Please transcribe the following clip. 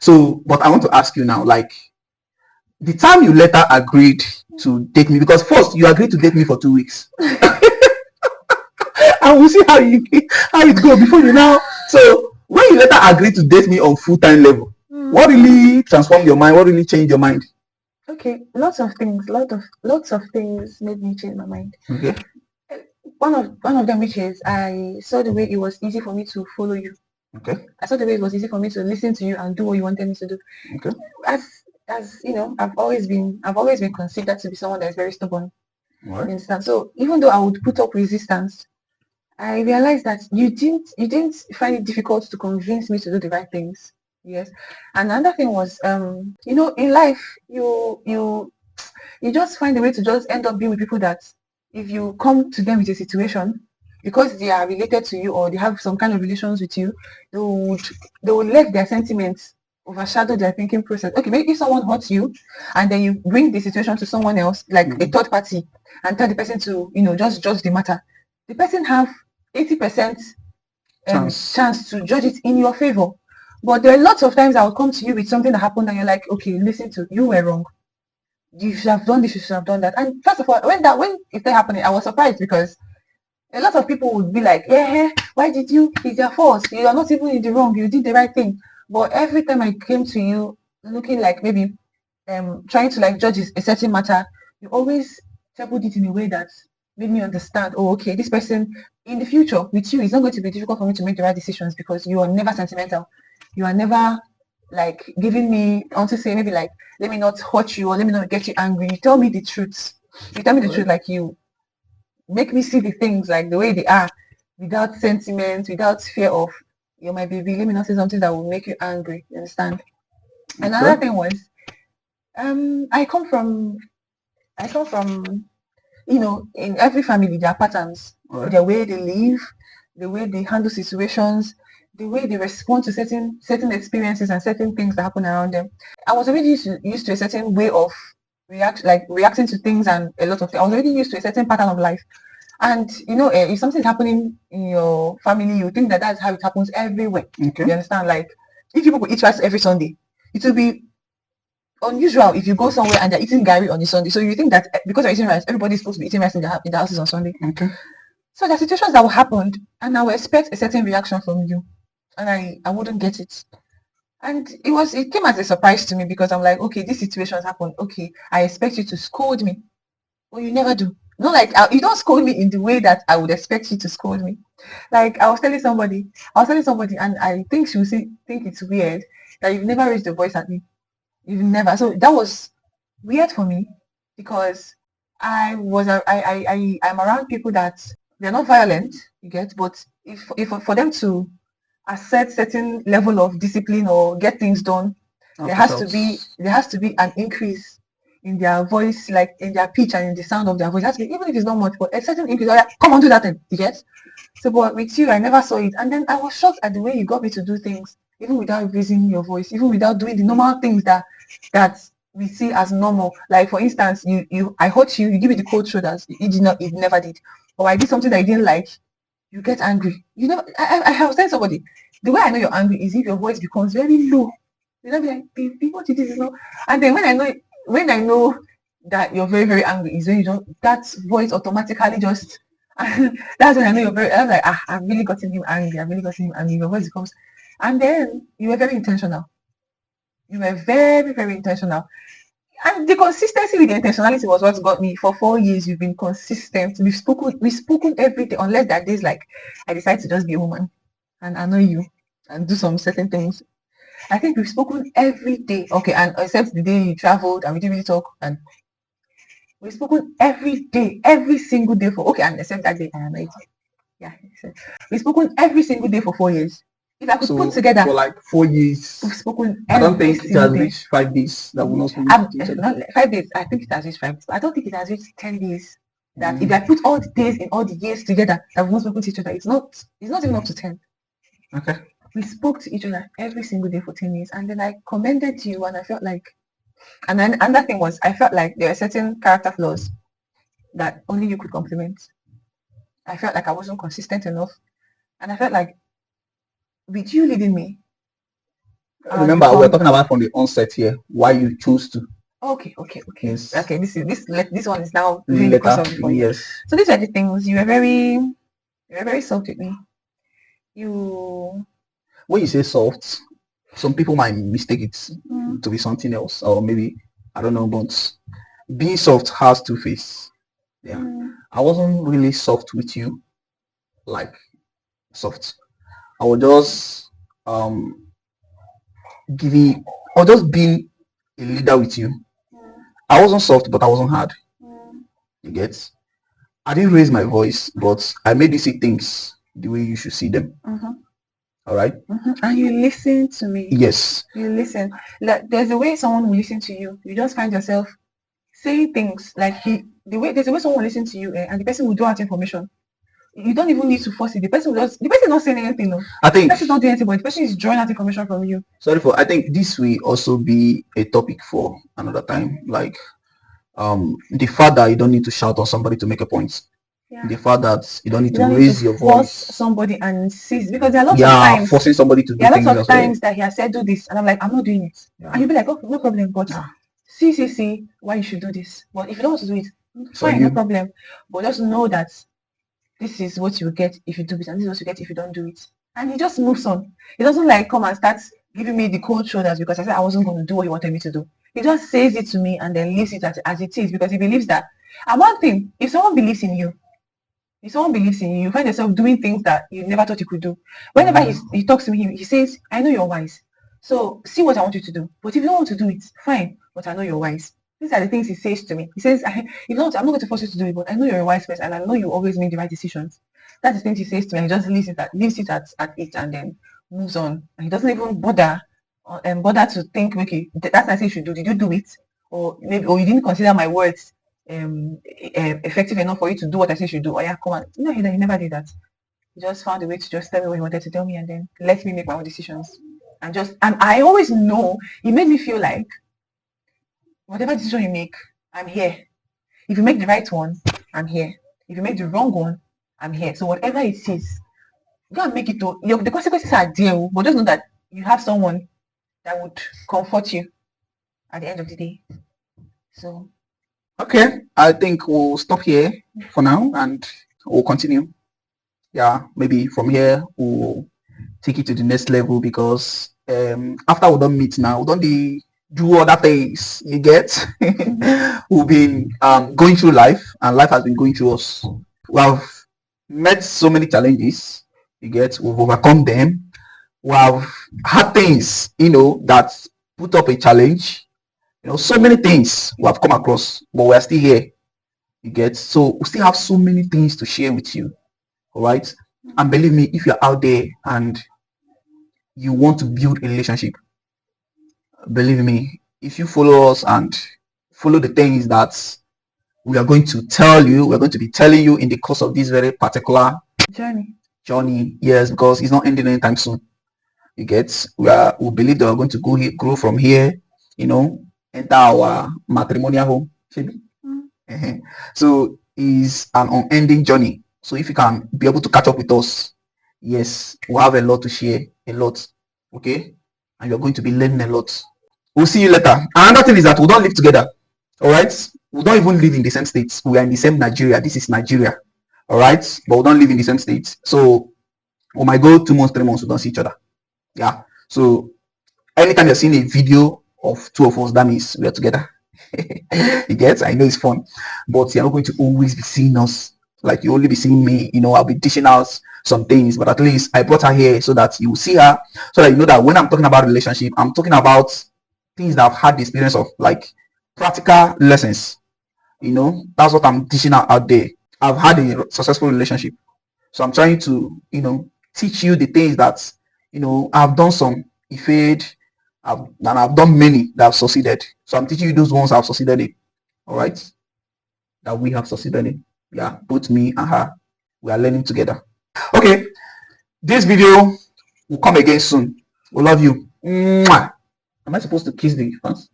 So, but I want to ask you now, like the time you later agreed to date me, because first you agreed to date me for 2 weeks, and we'll see how it go before you now. So when you later agreed to date me on full-time level, what really transformed your mind? What really changed your mind? Okay, lots of things made me change my mind. Okay. One of them, which is I saw the way it was easy for me to follow you. Okay. I saw the way it was easy for me to listen to you and do what you wanted me to do. Okay. As you know, I've always been considered to be someone that is very stubborn. All right. You understand? So even though I would put up resistance, I realized that you didn't find it difficult to convince me to do the right things. Yes. And another thing was, in life, you just find a way to just end up being with people that if you come to them with a situation, because they are related to you or they have some kind of relations with you, they would let their sentiments overshadow their thinking process. Okay, maybe if someone hurts you and then you bring the situation to someone else, like a third party, and tell the person to, just judge the matter, the person have 80% chance to judge it in your favor. But there are lots of times I will come to you with something that happened and you're like, okay, listen, to you were wrong. You should have done this, you should have done that. And first of all, when it started happening, I was surprised because a lot of people would be like, yeah, why did you? It's your fault. You are not even in the wrong. You did the right thing. But every time I came to you looking like maybe trying to like judge a certain matter, you always tackled it in a way that made me understand, oh, okay, this person in the future with you, it's not going to be difficult for me to make the right decisions because you are never sentimental. You are never like giving me, I want to say maybe like, let me not hurt you or let me not get you angry. You tell me the truth. You tell me the truth, like you make me see the things like the way they are without sentiment, without fear of you're my baby. Let me not say something that will make you angry. You understand? Another thing was I come from in every family there are patterns. All right. The way they live, the way they handle situations, the way they respond to certain experiences and certain things that happen around them. I was already used to a certain way of reacting to things and a lot of things. I was already used to a certain pattern of life. And if something's happening in your family, you think that that's how it happens everywhere. Okay. You understand? Like if people eat rice every Sunday, it will be unusual if you go somewhere and they're eating gari on a Sunday. So you think that because you're eating rice, everybody's supposed to be eating rice in the houses on Sunday. Okay. So there are situations that will happen, and I will expect a certain reaction from you, and I wouldn't get it. And it came as a surprise to me because I'm like, okay, these situations happen. Okay, I expect you to scold me, but you never do. Not like you don't scold me in the way that I would expect you to scold me. Like I was telling somebody, and I think she will think it's weird that you've never raised your voice at me. You've never. So that was weird for me because I'm around people that they're not violent, you get, but if for them to assert certain level of discipline or get things done, there has to be an increase in their voice, like in their pitch and in the sound of their voice. It has to be, even if it's not much, but a certain increase. Oh, yeah, come on, do that then, you get. So, but with you, I never saw it, and then I was shocked at the way you got me to do things, even without raising your voice, even without doing the normal things that we see as normal. Like for instance, I hurt you, you give me the cold shoulders. It never did. Or I did something that you didn't like, you get angry. You know, I was telling somebody, the way I know you're angry is if your voice becomes very low. You know, be like, baby, what it is, And then when I know that you're very, very angry is when you don't, that voice automatically just, that's when I know you're very, I'm like, I've really gotten him angry. I've really gotten him angry. Your voice becomes, and then you were very intentional. You were very, very intentional. And the consistency with the intentionality was what got me. For 4 years, you've been consistent. We've spoken every day, unless that days like I decide to just be a woman and annoy you and do some certain things. I think we've spoken every day. Okay, and except the day you traveled and we didn't really talk, and we've spoken every day, every single day for, okay, and except that day I annoyed you. Yeah, we've spoken every single day for 4 years. If I could put together for like 4 years, we've spoken I don't every think it has single day. reached 5 days that we're not speaking to each other. Not 5 days. I think it has reached 5 days, but I don't think it has reached 10 days. That if I put all the days in all the years together that we've not spoken to each other, it's not even up to 10. Okay. We spoke to each other every single day for 10 years, and then I commended you, and I felt like, and then another thing was, I felt like there were certain character flaws that only you could compliment. I felt like I wasn't consistent enough, and I felt like with you leading me, Remember, we're talking about from the onset here, why you choose to. Okay. Yes. Okay, this one is now really crossover for you. Yes. So these are the things. You were very soft with me. You When you say soft, some people might mistake it to be something else, or maybe I don't know, but being soft has two faces. Yeah. I wasn't really soft with you, like soft. I was just giving, or just being a leader with you. I wasn't soft, but I wasn't hard. You get? I didn't raise my voice, but I made you see things the way you should see them. All right? And you listen to me. Yes. You listen. Like, there's a way someone will listen to you. You just find yourself saying things like there's a way someone will listen to you, and the person will draw out information. You don't even need to force it. The person is not saying anything. No. I think the person is not doing anything, but the person is drawing out information from you. I think this will also be a topic for another time. Like the fact that you don't need to shout on somebody to make a point. Yeah. The fact that you don't need to raise your voice. Somebody and insist, because there are lots of times forcing somebody to do things. There are lots of times that he has said do this, and I'm like, I'm not doing it. Yeah. And you'll be like, oh, no problem, but see why you should do this. But if you don't want to do it, fine, no problem. But just know that this is what you get if you do it, and this is what you get if you don't do it. And he just moves on. He doesn't like come and start giving me the cold shoulders because I said I wasn't going to do what he wanted me to do. He just says it to me and then leaves it as it is, because he believes that. And one thing, if someone believes in you, you find yourself doing things that you never thought you could do. Whenever he talks to me, he says, I know you're wise. So see what I want you to do. But if you don't want to do it, fine. But I know you're wise. These are the things he says to me. He says, I'm not going to force you to do it, but I know you're a wise person and I know you always make the right decisions. That's the things he says to me, and he just leaves it at it and then moves on. And he doesn't even bother to think, okay, that's what I say you should do. Did you do it? Or maybe, or you didn't consider my words effective enough for you to do what I say you should do. Oh yeah, come on. No, he never did that. He just found a way to just tell me what he wanted to tell me and then let me make my own decisions. And I always know he made me feel like whatever decision you make, I'm here. If you make the right one, I'm here. If you make the wrong one, I'm here. So whatever it is, go and make it to the consequences are there, but just know that you have someone that would comfort you at the end of the day. So okay, I think we'll stop here for now and we'll continue. Yeah, maybe from here we'll take it to the next level, because after we don't meet now, we don't do other things. You get? We've been going through life, and life has been going through us. We have met so many challenges. You get? We've overcome them. We have had things, that put up a challenge. So many things we have come across, but we are still here. You get? So we still have so many things to share with you. All right? And believe me, if you're out there and you want to build a relationship, believe me, if you follow us and follow the things that we are going to tell you, we're going to be telling you in the course of this very particular journey, yes, because it's not ending anytime soon. You get? We believe that we're going to grow from here, enter our matrimonial home. So it's an unending journey. So if you can be able to catch up with us, yes, we'll have a lot to share, a lot. Okay? And you're going to be learning a lot. We'll see you later. Another thing is that we don't live together. All right? We don't even live in the same states. We are in the same Nigeria. This is Nigeria. All right? But we don't live in the same states. So we might go 2 months, 3 months, we don't see each other. Yeah. So anytime you're seeing a video of 2 of us, that means we are together. You get? I know it's fun. But you're not going to always be seeing us. Like you only be seeing me, I'll be dishing out some things, but at least I brought her here so that you will see her, so that you know that when I'm talking about relationship, I'm talking about things that I've had the experience of, like practical lessons. That's what I'm dishing out there. I've had a successful relationship, so I'm trying to, teach you the things that, I've done some, it failed, and I've done many that have succeeded. So I'm teaching you those ones I've succeeded in. All right, that we have succeeded in. Yeah, both me and her, we are learning together. Okay, this video will come again soon. We love you. Mwah. Am I supposed to kiss the fans?